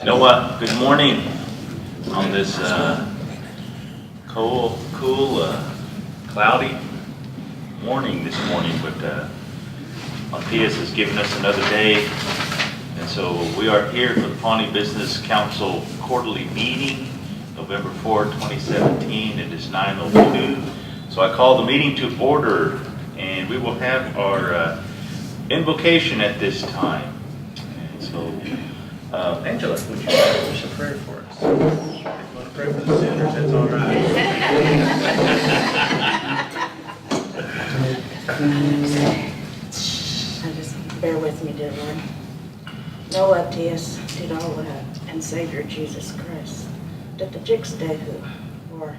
You know what? Good morning on this cool, cloudy morning this morning, but Matthias has given us another day, and so we are here for the Pawnee Business Council quarterly meeting, November 4, 2017. It is 9:02. So I call the meeting to order, and we will have our invocation at this time. And so, Angela, would you wish a prayer for us? If you want to pray for the sinners, that's all right. Just bear with me, dear Lord. Know up to us, did all that, and Savior Jesus Christ, that the jigs day for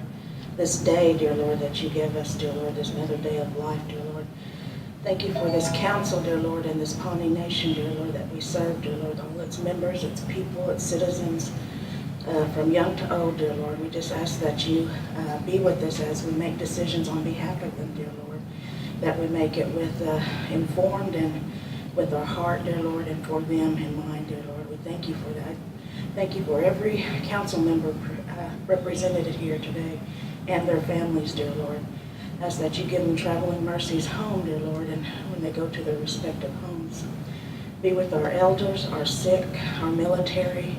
this day, dear Lord, that you give us, dear Lord, this another day of life, dear Lord. Thank you for this council, dear Lord, and this Pawnee nation, dear Lord, that we serve, dear Lord, all its members, its people, its citizens, from young to old, dear Lord. We just ask that you be with us as we make decisions on behalf of them, dear Lord, that we make it with informed and with our heart, dear Lord, and for them in mind, dear Lord. We thank you for that. Thank you for every council member represented here today and their families, dear Lord. Ask that you give them traveling mercies home, dear Lord, and when they go to their respective homes. Be with our elders, our sick, our military,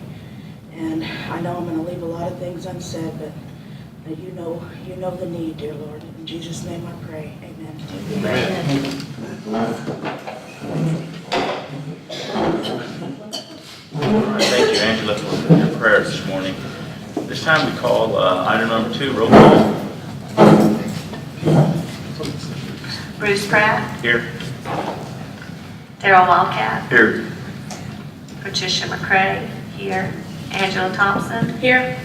and I know I'm going to leave a lot of things unsaid, but you know the need, dear Lord. In Jesus' name I pray, amen. Amen. All right, thank you, Angela, for your prayer this morning. This time we call item number 2, roll call. Bruce Pratt. Here. Darrell Wildcat. Here. Patricia McCray. Here. Angela Thompson. Here.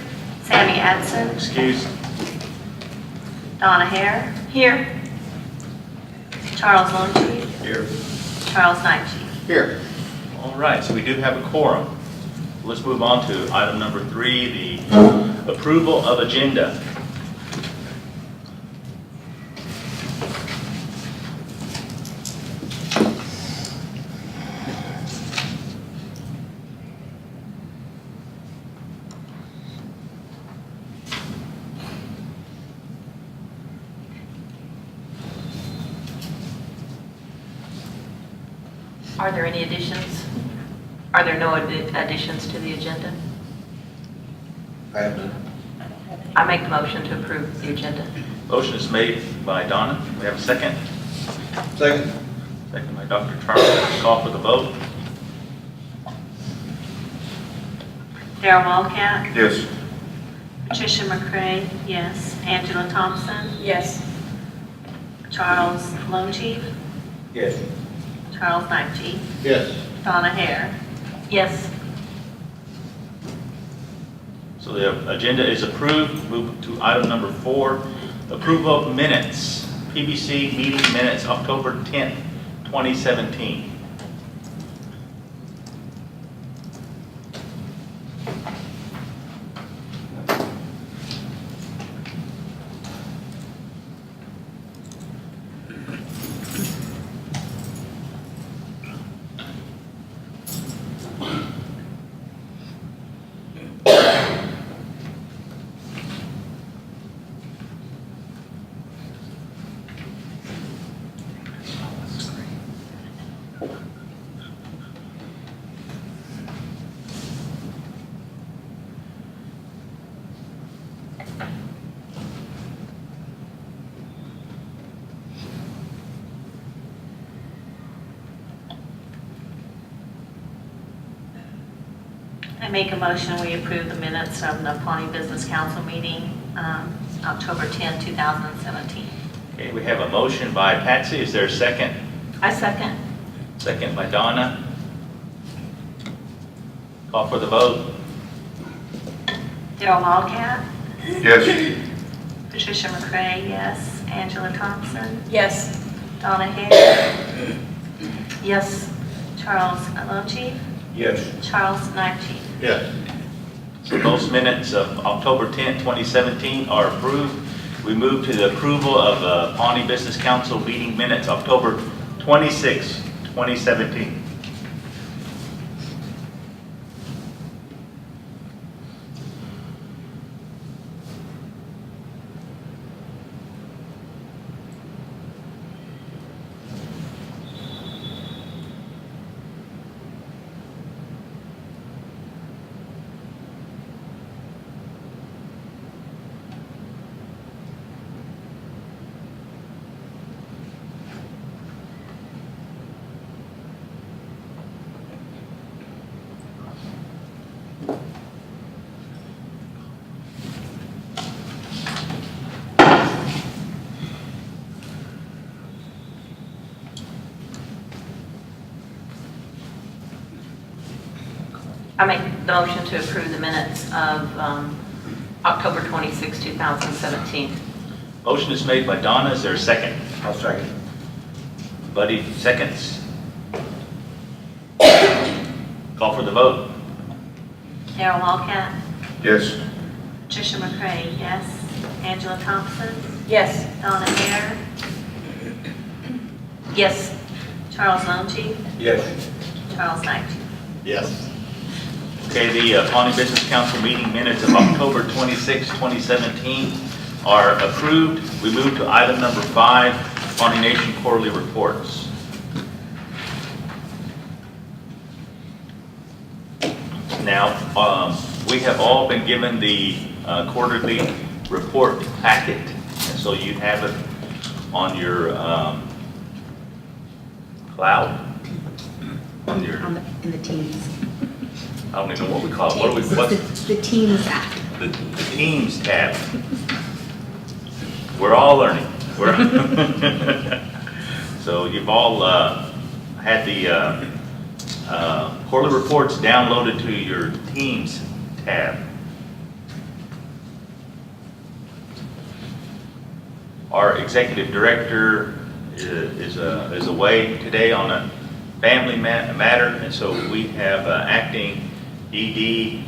Sammy Adson. Excuse. Donna Hare. Here. Charles Lonchi. Here. Charles Nightshade. Here. All right, so we do have a quorum. Let's move on to item number 3, the approval of agenda. Are there any additions? Are there no additions to the agenda? I have none. I make the motion to approve the agenda. Motion is made by Donna. We have a second. Second. Second by Dr. Charles. Call for the vote. Darrell Wildcat. Yes. Patricia McCray. Yes. Angela Thompson. Yes. Charles Lonchi. Yes. Charles Nightshade. Yes. Donna Hare. Yes. So the agenda is approved. Move to item number 4, approval of minutes. PBC meeting minutes, October 10th, 2017. I make a motion we approve the minutes from the Pawnee Business Council meeting, October 10, 2017. Okay, we have a motion by Patsy. Is there a second? I second. Second by Donna. Call for the vote. Darrell Wildcat. Yes. Patricia McCray, yes. Angela Thompson. Yes. Donna Hare. Yes. Charles Lonchi. Yes. Charles Nightshade. Yes. So those minutes of October 10th, 2017 are approved. We move to the approval of the Pawnee Business Council meeting minutes, October 26, 2017. I make the motion to approve the minutes of October 26, 2017. Motion is made by Donna. Is there a second? I'll second. Buddy, seconds. Call for the vote. Darrell Walcat, Yes. Tricia McCray, yes. Angela Thompson, Yes. Donna Hare, Yes. Charles Longy, Yes. Charles Knight. Yes. Okay, the Pawnee Business Council meeting minutes of October 26, 2017 are approved. We move to item number 5, Pawnee Nation quarterly reports. Now, we have all been given the quarterly report packet, and so you have it on your cloud, on your, In the Teams. I don't even know what we call it. What do we, what's The Teams app. the Teams tab? We're all learning. So you've all had the quarterly reports downloaded to your Teams tab. Our executive director is away today on a family matter, and so we have acting ED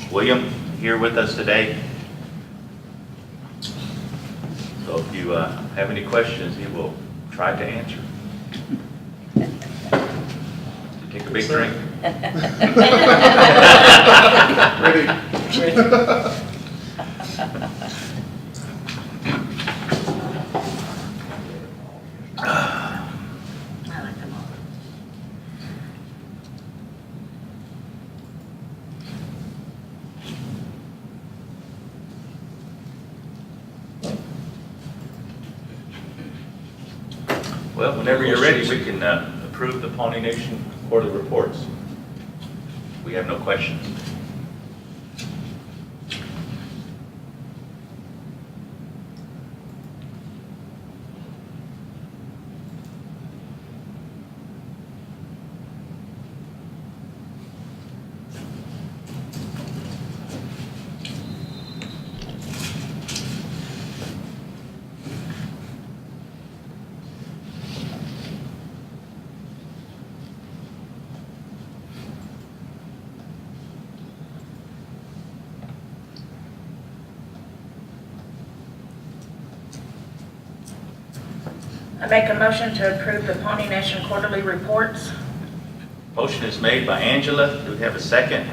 William here with us today. So if you have any questions, he will try to answer. Take a big drink. Ready? I like them all. Well, whenever you're ready, we can approve the Pawnee Nation quarterly reports. We have no questions. I make a motion to approve the Pawnee Nation quarterly reports. Motion is made by Angela. Do we have a second?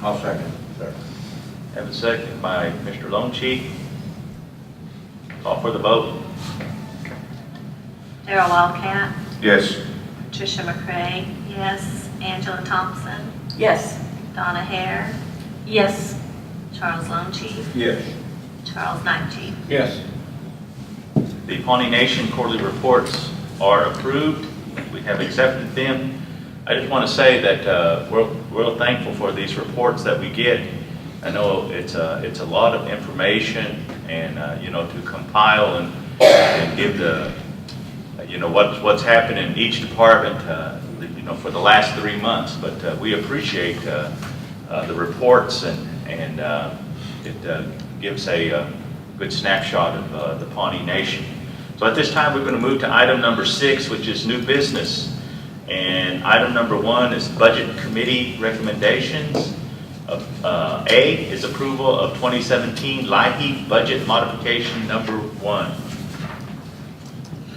I'll second, sir. Have a second by Mr. Lonchi. Call for the vote. Darrell Walcat, Yes. Tricia McCray, yes. Angela Thompson, Yes. Donna Hare, Yes. Charles Longy, Yes. Charles Knight. Yes. The Pawnee Nation quarterly reports are approved. We have accepted them. I just want to say that we're real thankful for these reports that we get. I know it's a lot of information, and to compile and give the what's happened in each department for the last 3 months. But we appreciate the reports, and it gives a good snapshot of the Pawnee Nation. So at this time, we're going to move to item number 6, which is new business. And item number 1 is budget committee recommendations. A is approval of 2017 LIHEAP budget modification number 1.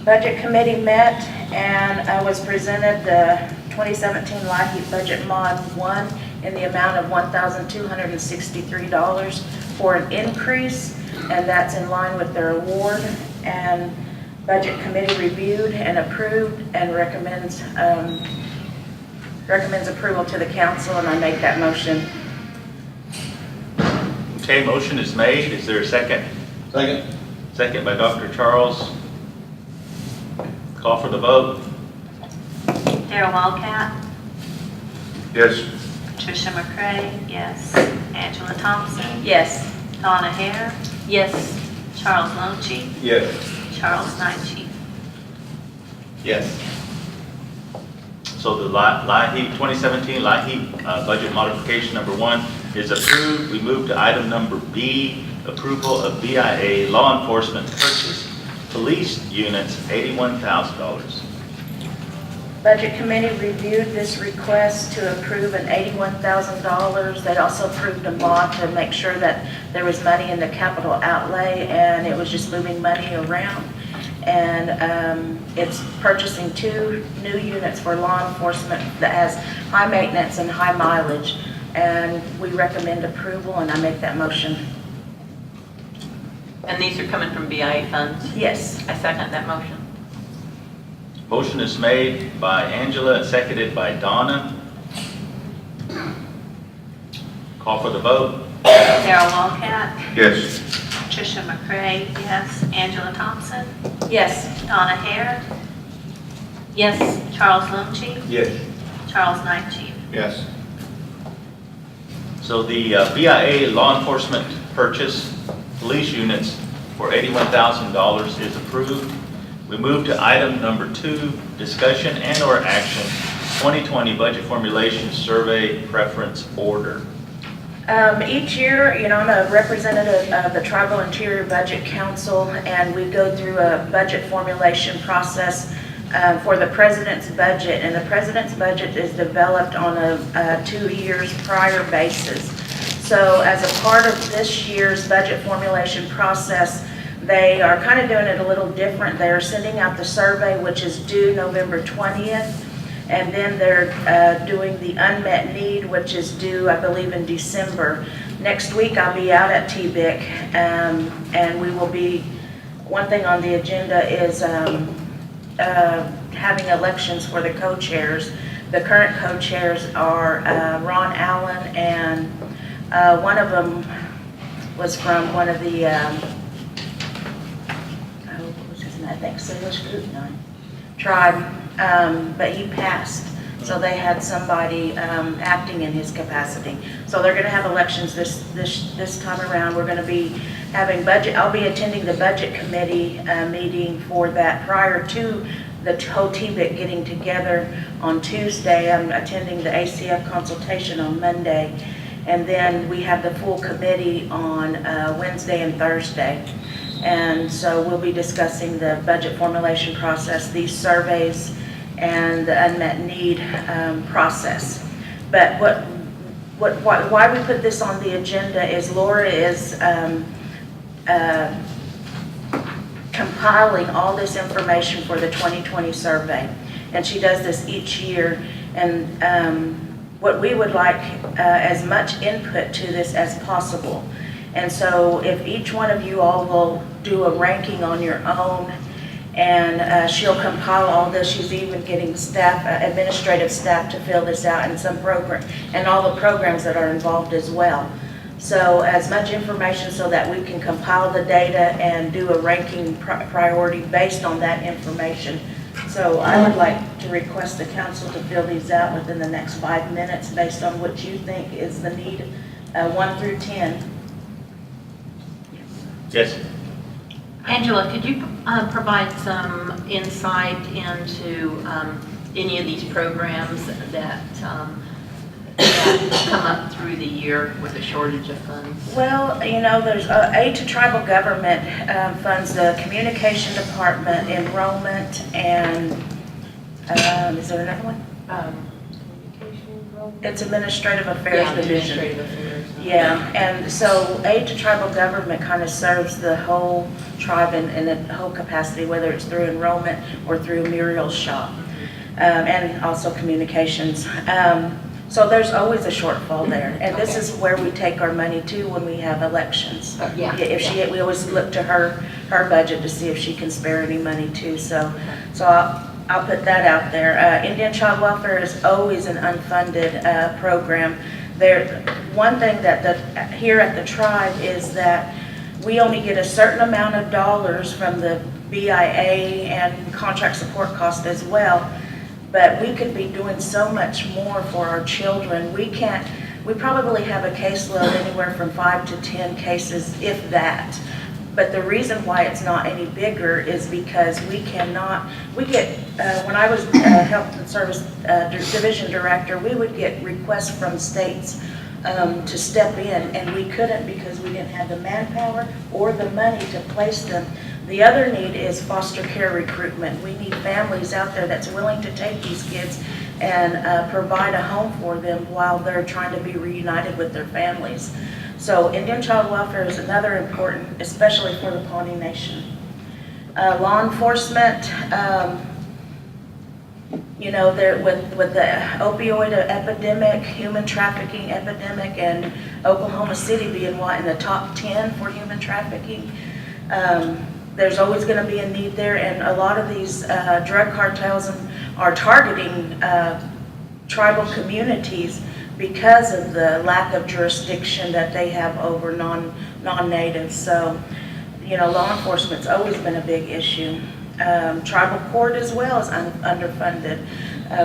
Budget committee met, and I was presented the 2017 LIHEAP budget mod 1 in the amount of $1,263 for an increase, and that's in line with their award. And budget committee reviewed and approved and recommends approval to the council, and I make that motion. Okay, motion is made. Is there a second? Second. Second by Dr. Charles. Call for the vote. Darrell Walcat, Yes. Tricia McCray, yes. Angela Thompson, Yes. Donna Hare, Yes. Charles Longy, Yes. Charles Knight. Yes. So the LIHEAP 2017 LIHEAP budget modification number 1 is approved. We move to item number B, approval of BIA law enforcement purchase police units, $81,000. Budget Committee reviewed this request to approve an $81,000. They also approved a bond to make sure that there was money in the capital outlay, and it was just moving money around. And it's purchasing 2 new units for law enforcement that has high maintenance and high mileage. And we recommend approval, and I make that motion. And these are coming from BIA funds? Yes. I second that motion. Motion is made by Angela and seconded by Donna. Call for the vote. Darrell Walcat, Yes. Tricia McCray, yes. Angela Thompson, Yes. Donna Hare, Yes. Charles Longchief, Yes. Charles Knight Chief. Yes. So the BIA law enforcement purchase police units for $81,000 is approved. We move to item number 2, discussion and/or action, 2020 budget formulation survey preference order. Each year, I'm a representative of the Tribal Interior Budget Council, and we go through a budget formulation process for the president's budget, and the president's budget is developed on a 2 years prior basis. So as a part of this year's budget formulation process, they are kind of doing it a little different. They're sending out the survey, which is due November 20th, and then they're doing the unmet need, which is due, I believe, in December. Next week, I'll be out at TBIC, and we will be, one thing on the agenda is having elections for the co-chairs. The current co-chairs are Ron Allen, and one of them was from one of the, what was his name? I think Salish Kootenai tribe, but he passed. So they had somebody acting in his capacity. So they're going to have elections this time around. We're going to be having budget. I'll be attending the budget committee meeting for that prior to the whole TBIC getting together on Tuesday. I'm attending the ACF consultation on Monday, and then we have the full committee on Wednesday and Thursday. And so we'll be discussing the budget formulation process, these surveys, and the unmet need process. But why we put this on the agenda is Laura is compiling all this information for the 2020 survey, and she does this each year. And what we would like as much input to this as possible. And so if each one of you all will do a ranking on your own, and she'll compile all this. She's even getting staff, administrative staff, to fill this out, and some program, and all the programs that are involved as well. So as much information so that we can compile the data and do a ranking priority based on that information. So I would like to request the council to fill these out within the next 5 minutes based on what you think is the need, 1 through 10. Yes. Angela, could you provide some insight into any of these programs that come up through the year with a shortage of funds? Well, there's aid to tribal government funds, the communication department, enrollment, and is there another one? It's administrative affairs division. Administrative affairs. Yeah, and so aid to tribal government kind of serves the whole tribe in a whole capacity, whether it's through enrollment or through Muriel's shop, and also communications. So there's always a shortfall there, and this is where we take our money to when we have elections. Yeah. We always look to her budget to see if she can spare any money too. So I'll put that out there. Indian Child Welfare is always an unfunded program. One thing that here at the tribe is that we only get a certain amount of dollars from the BIA and contract support cost as well, but we could be doing so much more for our children. We probably have a caseload anywhere from 5 to 10 cases, if that. But the reason why it's not any bigger is because we get, when I was Health and Service Division Director, we would get requests from states to step in, and we couldn't because we didn't have the manpower or the money to place them. The other need is foster care recruitment. We need families out there that's willing to take these kids and provide a home for them while they're trying to be reunited with their families. So Indian child welfare is another important, especially for the Pawnee Nation. Law enforcement, you know, with the opioid epidemic, human trafficking epidemic, and Oklahoma City being in the top 10 for human trafficking, there's always going to be a need there, and a lot of these drug cartels are targeting tribal communities because of the lack of jurisdiction that they have over non-natives. So, you know, law enforcement's always been a big issue. Tribal court as well is underfunded.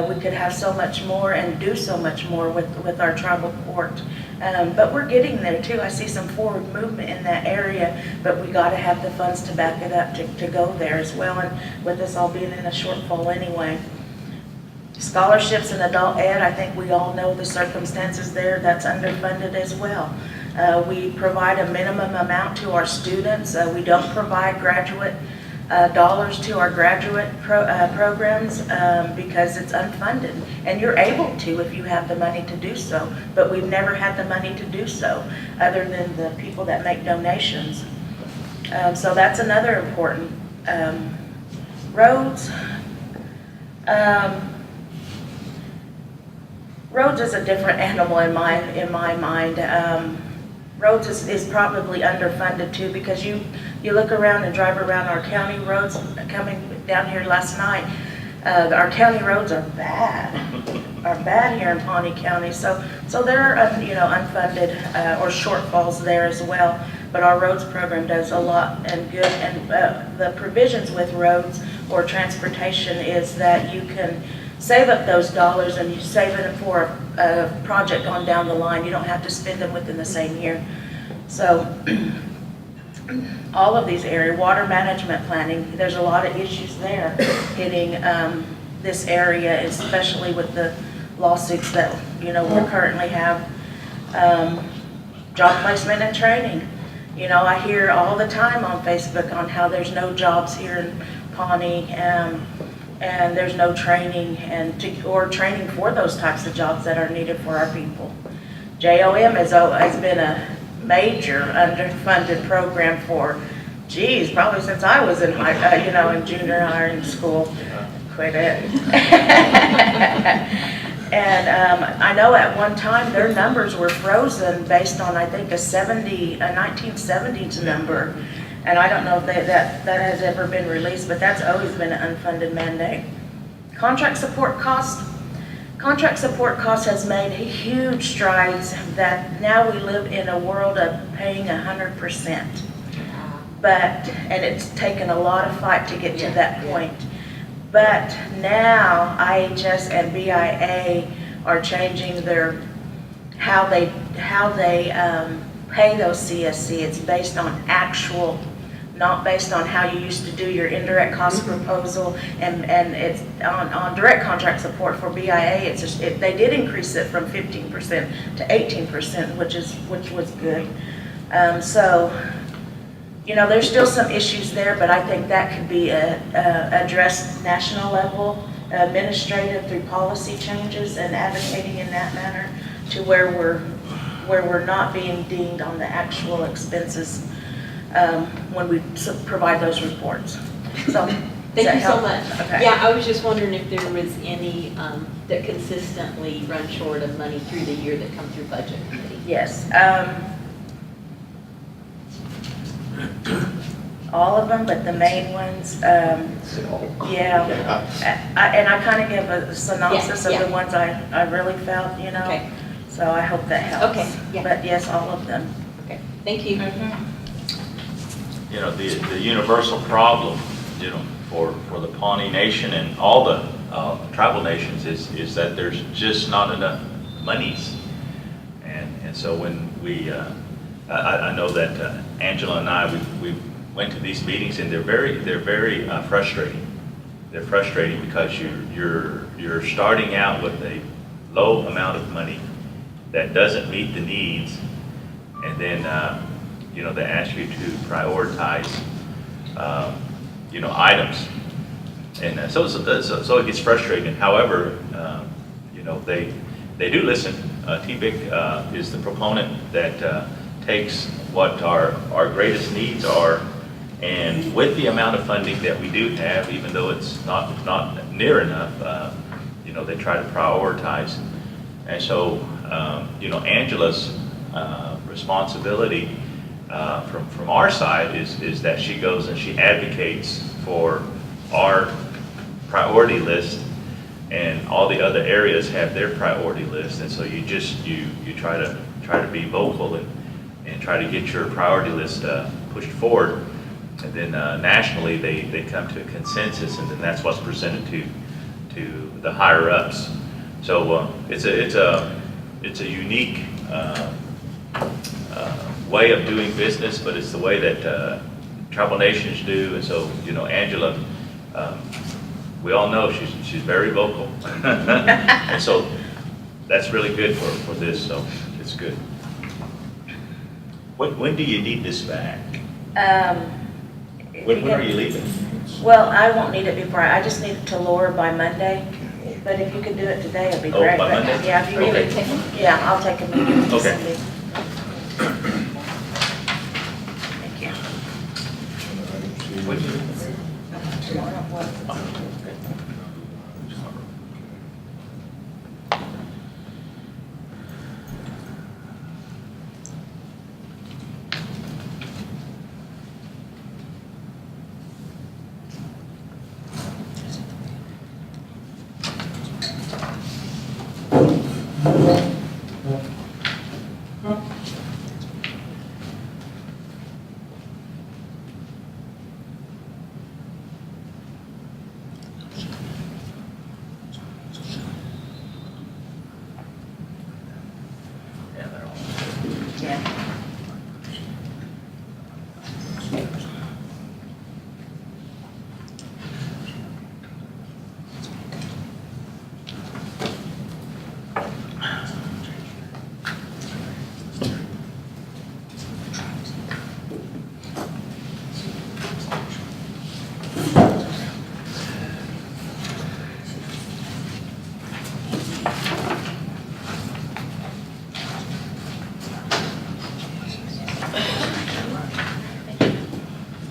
We could have so much more and do so much more with our tribal court. But we're getting there too. I see some forward movement in that area, but we got to have the funds to back it up to go there as well, and with us all being in a shortfall anyway. Scholarships and adult ed, I think we all know the circumstances there. That's underfunded as well. We provide a minimum amount to our students. We don't provide graduate dollars to our graduate programs because it's unfunded. And you're able to if you have the money to do so, but we've never had the money to do so other than the people that make donations. So that's another important. Roads. Roads is a different animal in my mind. Roads is probably underfunded too, because you look around and drive around our county roads. Coming down here last night, our county roads are bad here in Pawnee County. So there are unfunded or shortfalls there as well. But our roads program does a lot and good. And the provisions with roads or transportation is that you can save up those dollars and you save it for a project on down the line. You don't have to spend them within the same year. So all of these areas, water management planning, there's a lot of issues there hitting this area, especially with the lawsuits that we currently have. Job placement and training. I hear all the time on Facebook on how there's no jobs here in Pawnee. And there's no training or training for those types of jobs that are needed for our people. JOM has been a major underfunded program for, probably since I was in in junior high in school. Quit it. And I know at one time their numbers were frozen based on, I think, a 1970s number. And I don't know if that has ever been released, but that's always been an unfunded mandate. Contract support costs. Contract support costs has made huge strides that now we live in a world of paying 100%. And it's taken a lot of fight to get to that point. But now IHS and BIA are changing how they pay those CSC. It's based on actual, not based on how you used to do your indirect cost proposal, and it's on direct contract support for BIA. They did increase it from 15% to 18%, which was good. So there's still some issues there, but I think that could be addressed national level, administrative through policy changes and advocating in that manner to where we're not being deemed on the actual expenses when we provide those reports. So, Thank you so much. Okay. Yeah, I was just wondering if there was any that consistently run short of money through the year that come through budget committee. Yes. All of them, but the main ones, yeah. And I kind of give a synopsis of the ones I really felt, Okay. So I hope that helps. Okay, yeah. But yes, all of them. Okay, thank you. The universal problem, for the Pawnee Nation and all the tribal nations is that there's just not enough monies. And so when I know that Angela and I, we've went to these meetings, and they're very frustrating. They're frustrating because you're starting out with a low amount of money that doesn't meet the needs, and then they ask you to prioritize items, and so it gets frustrating. However, they do listen. TBIC is the proponent that takes what our greatest needs are, and with the amount of funding that we do have, even though it's not near enough, they try to prioritize. And so, Angela's responsibility from our side is that she goes and she advocates for our priority list, and all the other areas have their priority list. And so you try to be vocal and try to get your priority list pushed forward. And then nationally, they come to a consensus, and then that's what's presented to the higher ups. So it's a unique way of doing business, but it's the way that tribal nations do. And so, Angela, we all know she's very vocal, and so that's really good for this. So it's good. When do you need this back? When are you leaving? Well, I won't need it before, I just need it to Laura by Monday, but if you could do it today, it'd be Oh, great. by But, Monday? yeah, if you Okay. really take them, yeah, I'll take them. Okay. Thank you. Yeah, they're all. Yeah.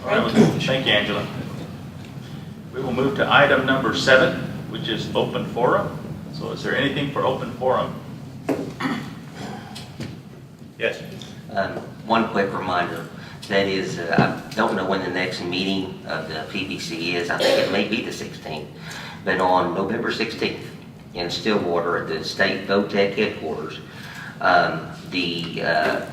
All right, well, thank you, Angela. We will move to item number 7, which is open forum. So is there anything for open forum? Yes. One quick reminder, that is, I don't know when the next meeting of the PBC is. I think it may be the 16th, but on November 16th in Stillwater at the state VOTEC headquarters, the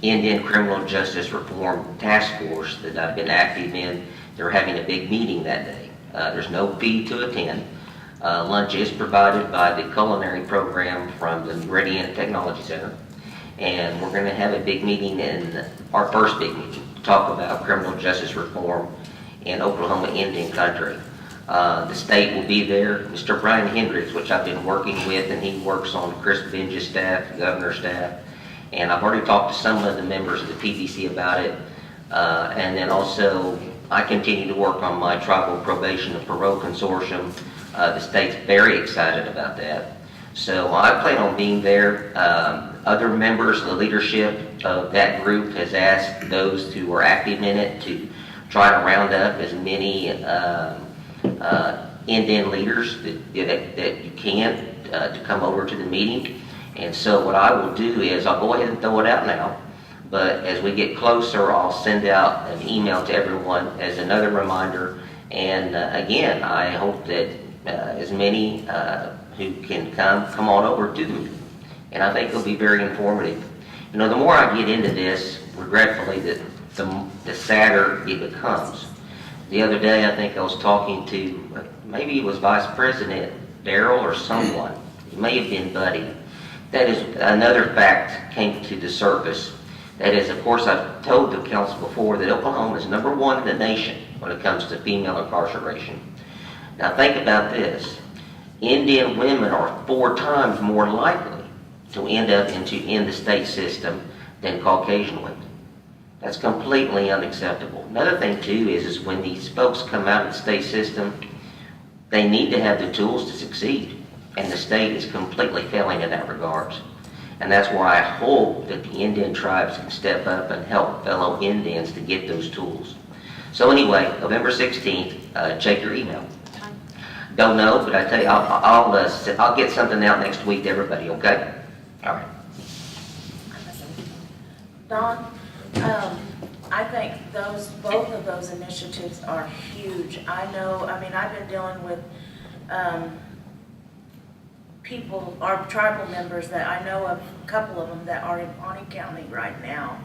Indian Criminal Justice Reform Task Force that I've been active in, they're having a big meeting that day. There's no fee to attend. Lunch is provided by the culinary program from the Meridian Technology Center. And we're going to have a big meeting, in our first big meeting, to talk about criminal justice reform in Oklahoma Indian country. The state will be there. Mr. Brian Hendricks, which I've been working with, and he works on Chris Benja's staff, the governor's staff. And I've already talked to some of the members of the PBC about it. And then also, I continue to work on my tribal probation and parole consortium. The state's very excited about that. So I plan on being there. Other members of the leadership of that group has asked those who are active in it to try to round up as many Indian leaders that you can to come over to the meeting. And so what I will do is I'll go ahead and throw it out now, but as we get closer, I'll send out an email to everyone as another reminder. And again, I hope that as many who can come on over to the meeting. And I think it'll be very informative. You know, the more I get into this, regretfully, the sadder it becomes. The other day, I think I was talking to, maybe it was Vice President Darrell or someone. It may have been Buddy. That is another fact came to the surface. That is, of course, I've told the council before that Oklahoma is number one in the nation when it comes to female incarceration. Now think about this. Indian women are 4 times more likely to end up in the state system than Caucasian women. That's completely unacceptable. Another thing too is when these folks come out of the state system, they need to have the tools to succeed. And the state is completely failing in that regard. And that's why I hope that the Indian tribes can step up and help fellow Indians to get those tools. So anyway, November 16th, check your email. Don't know, but I tell you, I'll get something out next week to everybody, okay? All right. Don, I think both of those initiatives are huge. I know, I mean, I've been dealing with people, our tribal members that I know of, a couple of them that are in Pawnee County right now,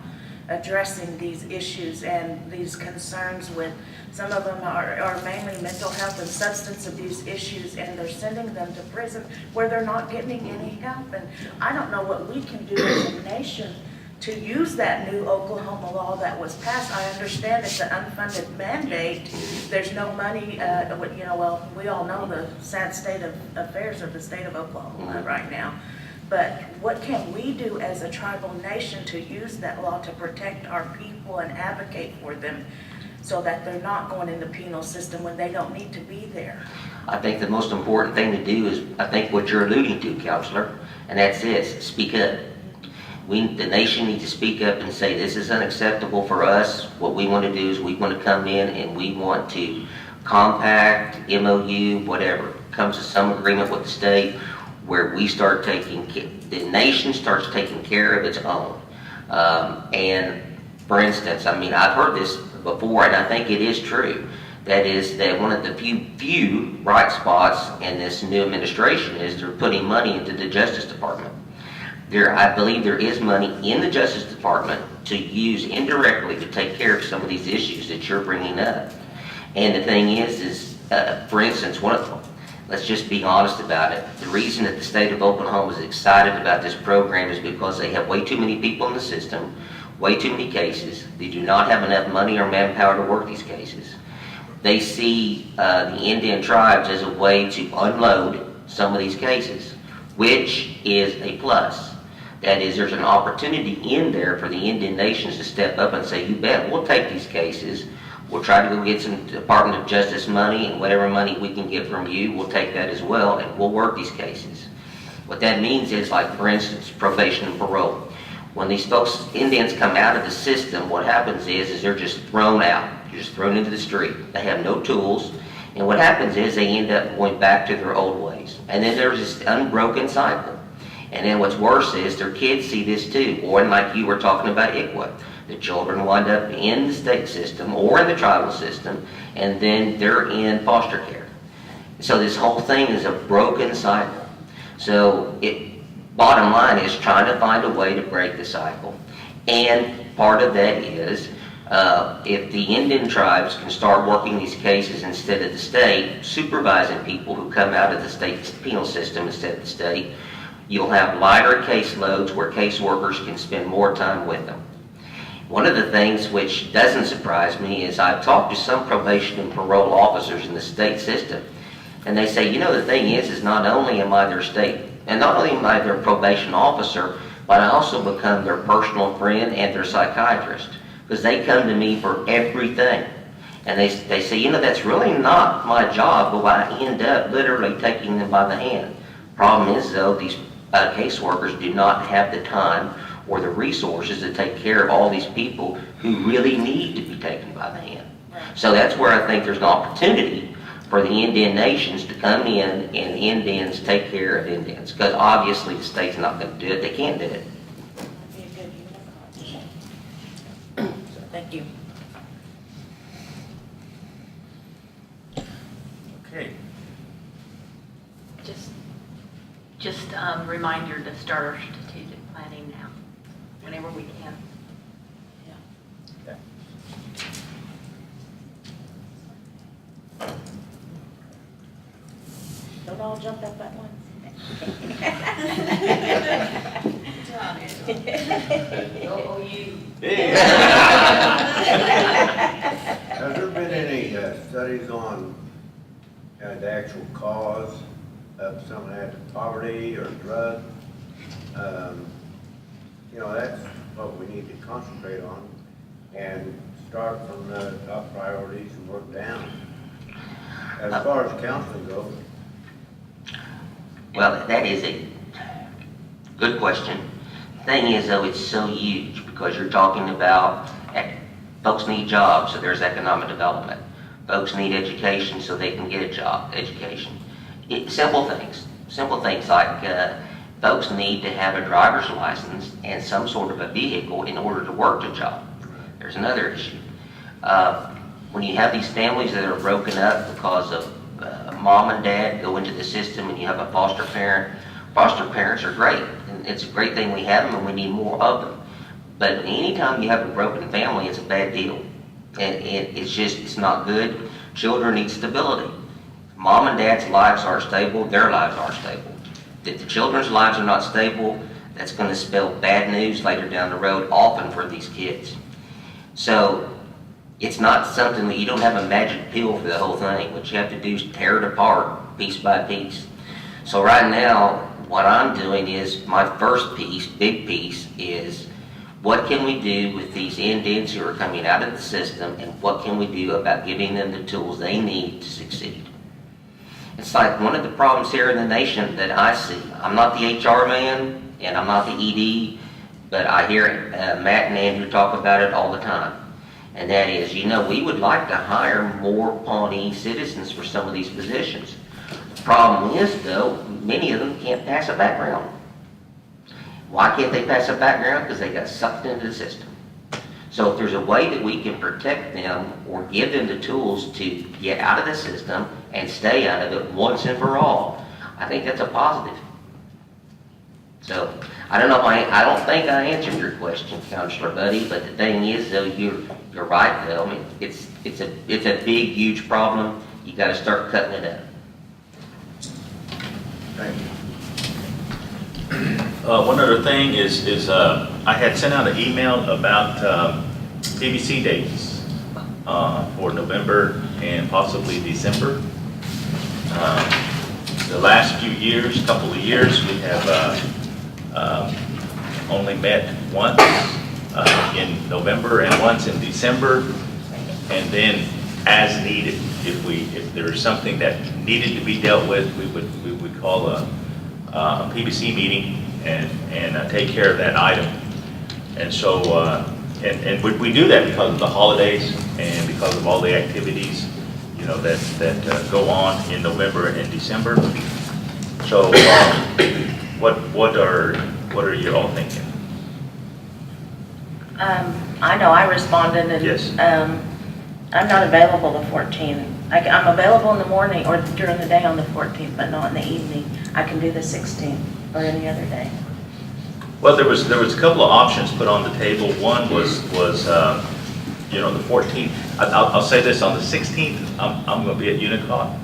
addressing these issues and these concerns with, some of them are mainly mental health and substance abuse issues, and they're sending them to prison where they're not getting any help. And I don't know what we can do as a nation to use that new Oklahoma law that was passed. I understand it's an unfunded mandate. There's no money, well, we all know the sad state of affairs of the state of Oklahoma right now. But what can we do as a tribal nation to use that law to protect our people and advocate for them so that they're not going in the penal system when they don't need to be there? I think the most important thing to do is, I think what you're alluding to, Counselor, and that's this: speak up. The nation needs to speak up and say, this is unacceptable for us. What we want to do is we want to come in and we want to compact, MOU, whatever, comes to some agreement with the state where we start the nation starts taking care of its own. And for instance, I mean, I've heard this before, and I think it is true. That is that one of the few bright spots in this new administration is they're putting money into the Justice Department. I believe there is money in the Justice Department to use indirectly to take care of some of these issues that you're bringing up. And the thing is for instance, one of them, let's just be honest about it. The reason that the state of Oklahoma is excited about this program is because they have way too many people in the system, way too many cases. They do not have enough money or manpower to work these cases. They see the Indian tribes as a way to unload some of these cases, which is a plus. That is, there's an opportunity in there for the Indian nations to step up and say, you bet, we'll take these cases. We'll try to go get some Department of Justice money, and whatever money we can get from you, we'll take that as well, and we'll work these cases. What that means is, like, for instance, probation and parole. When these folks, Indians, come out of the system, what happens is they're just thrown out. They're just thrown into the street. They have no tools. And what happens is they end up going back to their old ways. And then there's this unbroken cycle. And then what's worse is their kids see this too. Or like you were talking about ICWA. The children wind up in the state system or in the tribal system, and then they're in foster care. So this whole thing is a broken cycle. So bottom line is trying to find a way to break the cycle. And part of that is if the Indian tribes can start working these cases instead of the state, supervising people who come out of the state penal system instead of the state, you'll have lighter caseloads where caseworkers can spend more time with them. One of the things which doesn't surprise me is I've talked to some probation and parole officers in the state system, and they say, you know, the thing is not only am I their state, and not only am I their probation officer, but I also become their personal friend and their psychiatrist, because they come to me for everything. And they say, you know, that's really not my job, but I end up literally taking them by the hand. Problem is, though, these caseworkers do not have the time or the resources to take care of all these people who really need to be taken by the hand. So that's where I think there's an opportunity for the Indian nations to come in and Indians take care of Indians. Because obviously the state's not going to do it. They can't do it. That'd be a good unicorn. So thank you. Okay. Just reminder to start our strategic planning now, whenever we can. Don't all jump up at once. Oh, you. Has there been any studies on the actual cause of some of that poverty or drug? That's what we need to concentrate on and start from the top priorities and work down. As far as counseling goes, Well, that is a good question. Thing is, though, it's so huge because you're talking about folks need jobs, so there's economic development. Folks need education, so they can get a job, education. Simple things like folks need to have a driver's license and some sort of a vehicle in order to work the job. There's another issue. When you have these families that are broken up because of mom and dad go into the system and you have a foster parents are great. And it's a great thing we have them and we need more of them. But anytime you have a broken family, it's a bad deal. And it's not good. Children need stability. Mom and dad's lives are stable, their lives are stable. If the children's lives are not stable, that's going to spell bad news later down the road, often for these kids. So it's not something that you don't have a magic pill for the whole thing. What you have to do is tear it apart piece by piece. So right now, what I'm doing is my first piece, big piece, is what can we do with these indents who are coming out of the system, and what can we do about giving them the tools they need to succeed? It's like one of the problems here in the nation that I see. I'm not the HR man, and I'm not the ED, but I hear Matt and Andrew talk about it all the time. And that is, we would like to hire more Pawnee citizens for some of these positions. The problem is, though, many of them can't pass a background. Why can't they pass a background? Because they got sucked into the system. So if there's a way that we can protect them or give them the tools to get out of the system and stay out of it once and for all, I think that's a positive. So I don't know if I don't think I answered your question, Counselor Buddy, but the thing is, though, you're right, though. I mean, it's a big, huge problem. You got to start cutting it up. thank you. One other thing is I had sent out an email about PBC dates for November and possibly December. The last few years, couple of years, we have only met once in November and once in December, and then as needed. If there was something that needed to be dealt with, we would call a PBC meeting and take care of that item. And so, and we do that because of the holidays and because of all the activities, that go on in November and December. So, what are you all thinking? I know I responded and. Yes. I'm not available the 14th. I'm available in the morning or during the day on the 14th, but not in the evening. I can do the 16th or any other day. Well, there was a couple of options put on the table. One was the 14th. I'll say this, on the 16th, I'm going to be at Unicott.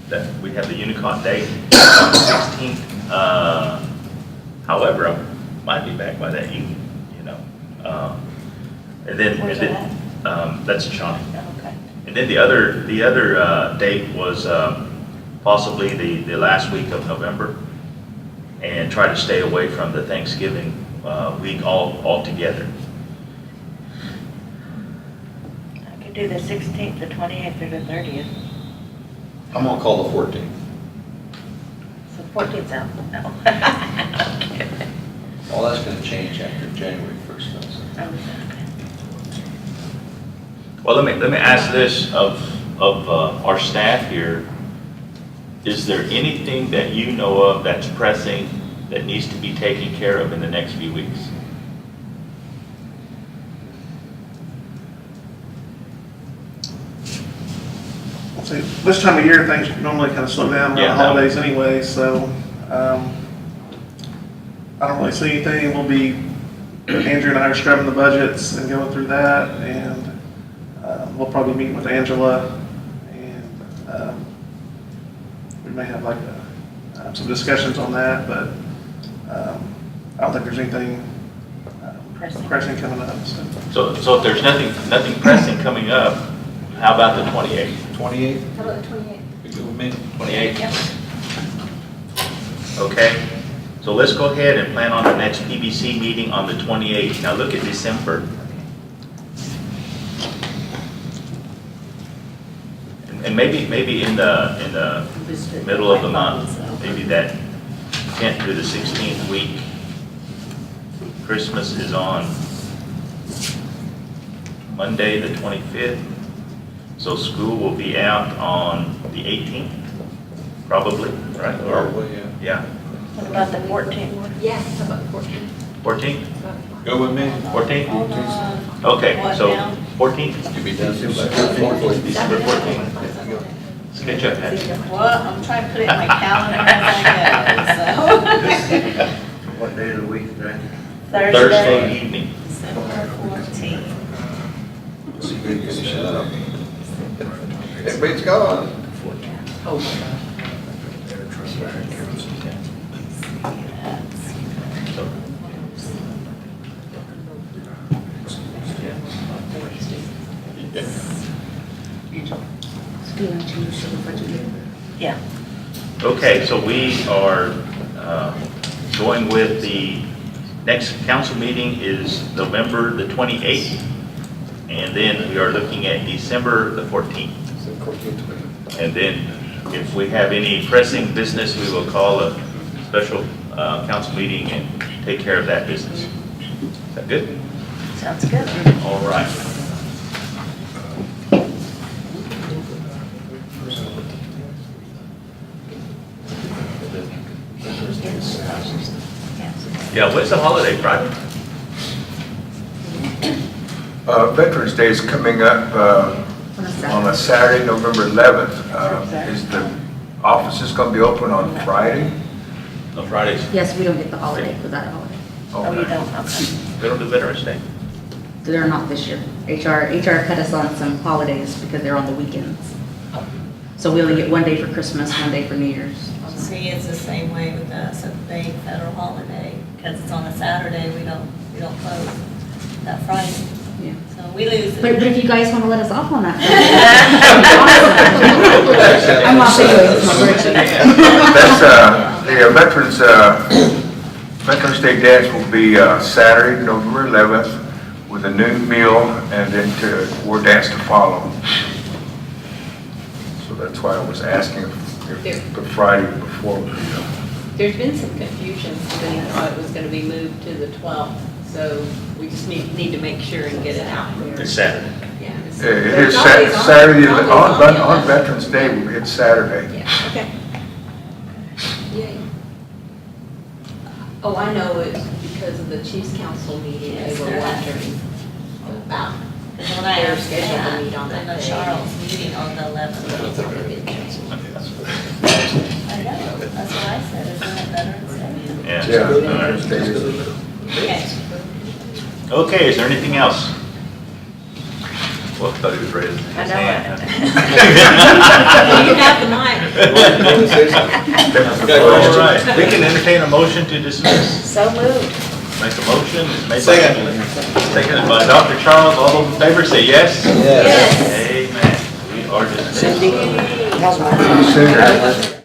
That we have the Unicott date on the 16th. However, I might be back by that evening. And then Where's that? That's Shawnee. Okay. And then the other date was possibly the last week of November, and try to stay away from the Thanksgiving week altogether. I could do the 16th, the 28th, or the 30th. I'm gonna call the 14th. So 14th's out. No. Well, that's gonna change after January 1st, though, so. Okay. Well, let me ask this of our staff here. Is there anything that you know of that's pressing that needs to be taken care of in the next few weeks? See, this time of year, things normally kind of slow down around Yeah, the holidays anyway, so I don't really see anything. We'll be, Andrew and I are scrubbing the budgets and going through that, and we'll probably meet with Angela, and we may have like some discussions on that, but I don't think there's anything pressing coming up, so. So if there's nothing pressing coming up, how about the 28th? 28th, How about the 28th? be good with me. 28th? Okay, so let's go ahead and plan on the next PBC meeting on the 28th. Now look at December. And maybe in the middle of the month, maybe that 10th through the 16th week. Christmas is on Monday, the 25th. So school will be out on the 18th, probably, right? Or- Probably, yeah. Yeah, What about the 14th? Yeah, how about the 14th? 14th? Go with me. 14th? Hold on. Okay, What so now? 14th, You'll be done soon. December 14th. Sketch up, Patty. Well, I'm trying to put it in my calendar as I go, What day of the week is that? so. Thursday evening. December 14th. Shut up. Everybody's gone. Oh, my gosh. Yeah. Okay, so we are going with the next council meeting is November the 28th. And then we are looking at December the 14th. And then if we have any pressing business, we will call a special council meeting and take care of that business. Is that good? Sounds good. All right. Yeah, when's the holiday, Friday? Veterans Day is coming up on a Saturday, November 11th. Is the office going to be open on Friday? No, Fridays. Yes, we don't get the holiday for that holiday. Oh, you don't, okay. They don't do Veterans Day. They're not this year. HR cut us on some holidays because they're on the weekends. So we only get one day for Christmas, one day for New Year's. See, it's the same way with us, a big federal holiday, because it's on a Saturday, we don't close that Friday. Yeah. So we lose it. But if you guys want to let us off on that, I'm off anyway, it's my birthday. That's, the Veterans Day dance will be Saturday, November 11th, with a noon meal and then war dance to follow. So that's why I was asking if the Friday before would be There's been some confusion, somebody thought it was gonna be moved to the 12th, so we just need to make sure and get it out there. It's Saturday. Yeah. It is Saturday, on Veterans Day, it's Saturday. Yeah, okay. Yay. Oh, I know it's because of the Chiefs Council meeting, they were wondering about Because when I They're asked scheduled to that, meet on that then the day. Charles meeting on the 11th. I know, that's what I said, isn't it Veterans Day? Yeah. Veterans Day is Okay. Okay, is there anything else? Well, I thought he was raising his I know hand. You have the mic. All right, we can entertain a motion to dismiss. So moved. Make a motion, it's made by, seconded by Dr. Charles. All those in favor say yes? Yes. Amen. We are dismissed. Sooner.